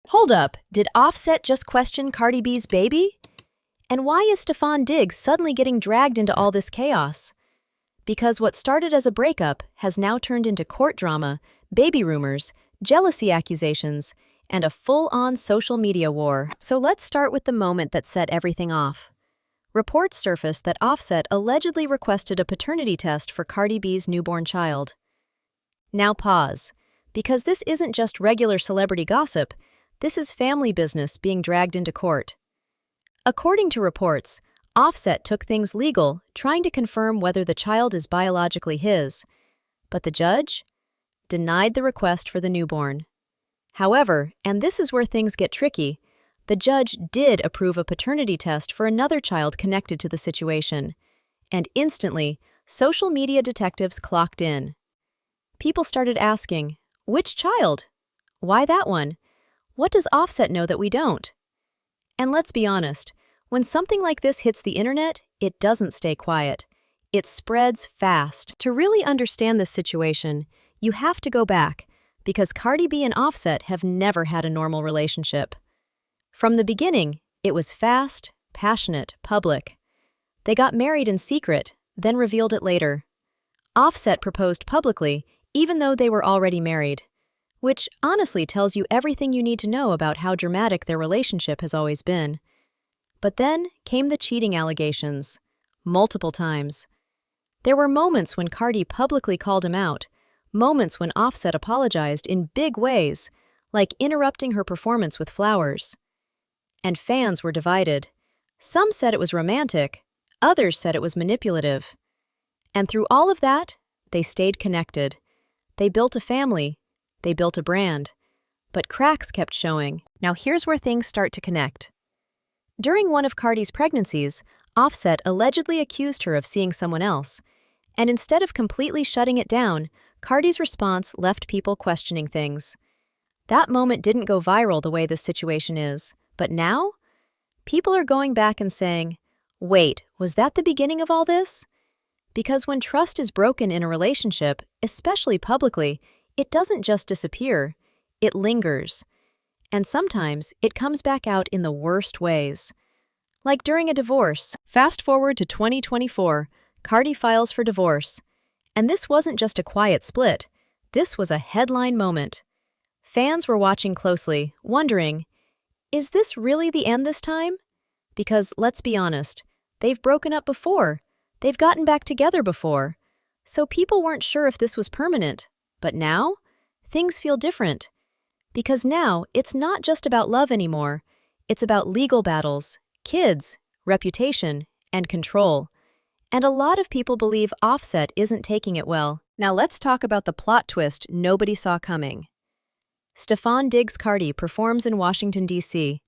Hold up, did Offset just question Cardi B's baby? And why is StefonDiggs suddenly getting dragged into all this chaos? Because what started as a breakup has now turned into court drama, baby rumors, jealousy accusations, and a full-on social media war. So let's start with the moment that set everything off. Reports surfaced that Offset allegedly requested a paternity test for Cardi B's newborn child. Now pause, because this isn't just regular celebrity gossip, this is family business being dragged into court. According to reports, Offset took things legal, trying to confirm whether the child is biologically his, but the judge denied the request for the newborn. However, and this is where things get tricky, the judge did approve a paternity test for another child connected to the situation, and instantly, social media detectives clocked in. People started asking, which child? Why that one? What does Offset know that we don't? And let's be honest, when something like this hits the internet, it doesn't stay quiet. It spreads fast. To really understand this situation, you have to go back, because Cardi B and Offset have never had a normal relationship. From the beginning, it was fast, passionate, public. They got married in secret, then revealed it later. Offset proposed publicly, even though they were already married, which honestly tells you everything you need to know about how dramatic their relationship has always been. But then came the cheating allegations, multiple times. There were moments when Cardi publicly called him out, moments when Offset apologized in big ways, like interrupting her performance with flowers. And fans were divided. Some said it was romantic, others said it was manipulative. And through all of that, they stayed connected. They built a family, they built a brand. But cracks kept showing. Now here's where things start to connect. During one of Cardi's pregnancies, Offset allegedly accused her of seeing someone else, and instead of completely shutting it down, Cardi's response left people questioning things. That moment didn't go viral the way this situation is, but now? People are going back and saying, wait, was that the beginning of all this? Because when trust is broken in a relationship, especially publicly, it doesn't just disappear, it lingers. And sometimes it comes back out in the worst ways. Like during a divorce. Fast forward to 2024, Cardi files for divorce. And this wasn't just a quiet split. This was a headline moment. Fans were watching closely, wondering, is this really the end this time? Because let's be honest, they've broken up before. They've gotten back together before. So people weren't sure if this was permanent. But now, things feel different. Because now, it's not just about love anymore. It's about legal battles, kids, reputation, and control. And a lot of people believe Offset isn't taking it well. Now let's talk about the plot twist nobody saw coming. StefonDiggs Cardi performs in Washington, D.C.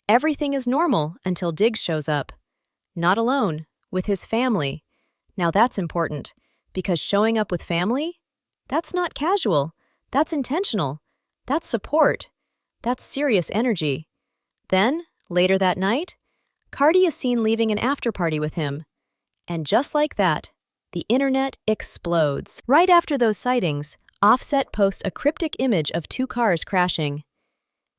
Everything is normal until Diggs shows up. Not alone, with his family. Now that's important, because showing up with family? That's not casual. That's intentional. That's support. That's serious energy. Then, later that night, Cardi is seen leaving an after-party with him. And just like that, the internet explodes. Right after those sightings, Offset posts a cryptic image of two cars crashing.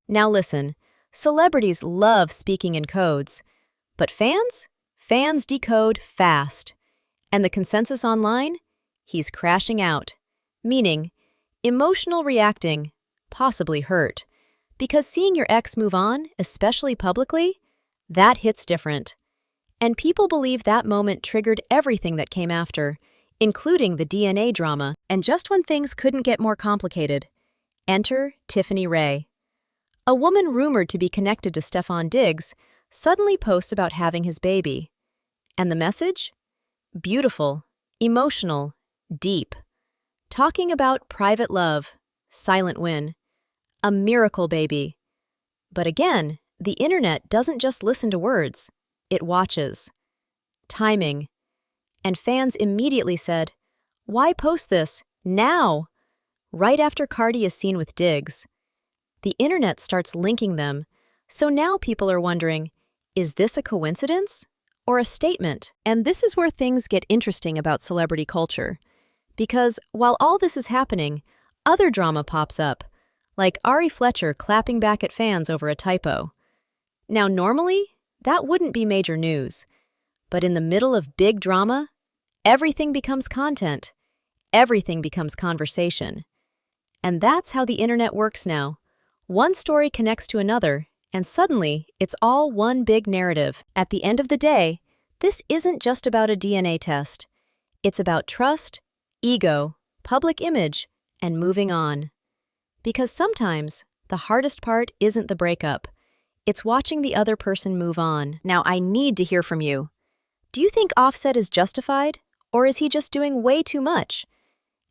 Now listen, celebrities love speaking in codes. But fans? Fans decode fast. And the consensus online? He's crashing out. Meaning, emotional reacting, possibly hurt. Because seeing your ex move on, especially publicly, that hits different. And people believe that moment triggered everything that came after, including the DNA drama. And just when things couldn't get more complicated, enter Tiffany Ray. A woman rumored to be connected to StefonDiggs suddenly posts about having his baby. And the message? Beautiful, emotional, deep. Talking about private love, silent win, a miracle baby. But again, the internet doesn't just listen to words, it watches. Timing. And fans immediately said, why post this now? Right after Cardi is seen with Diggs. The internet starts linking them, so now people are wondering, is this a coincidence or a statement? And this is where things get interesting about celebrity culture. Because while all this is happening, other drama pops up, like AriFletcher clapping back at fans over a typo. Now, normally, that wouldn't be major news, but in the middle of big drama, everything becomes content. Everything becomes conversation. And that's how the internet works now. One story connects to another, and suddenly, it's all one big narrative. At the end of the day, this isn't just about a DNA test. It's about trust, ego, public image, and moving on. Because sometimes, the hardest part isn't the breakup. It's watching the other person move on. Now, I need to hear from you. Do you think Offset is justified, or is he just doing way too much?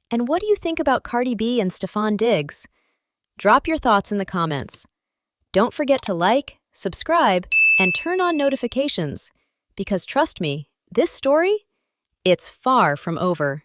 And what do you think about Cardi B and StefonDiggs? Drop your thoughts in the comments. Don't forget to like, subscribe, and turn on notifications, because trust me, this story, it's far from over.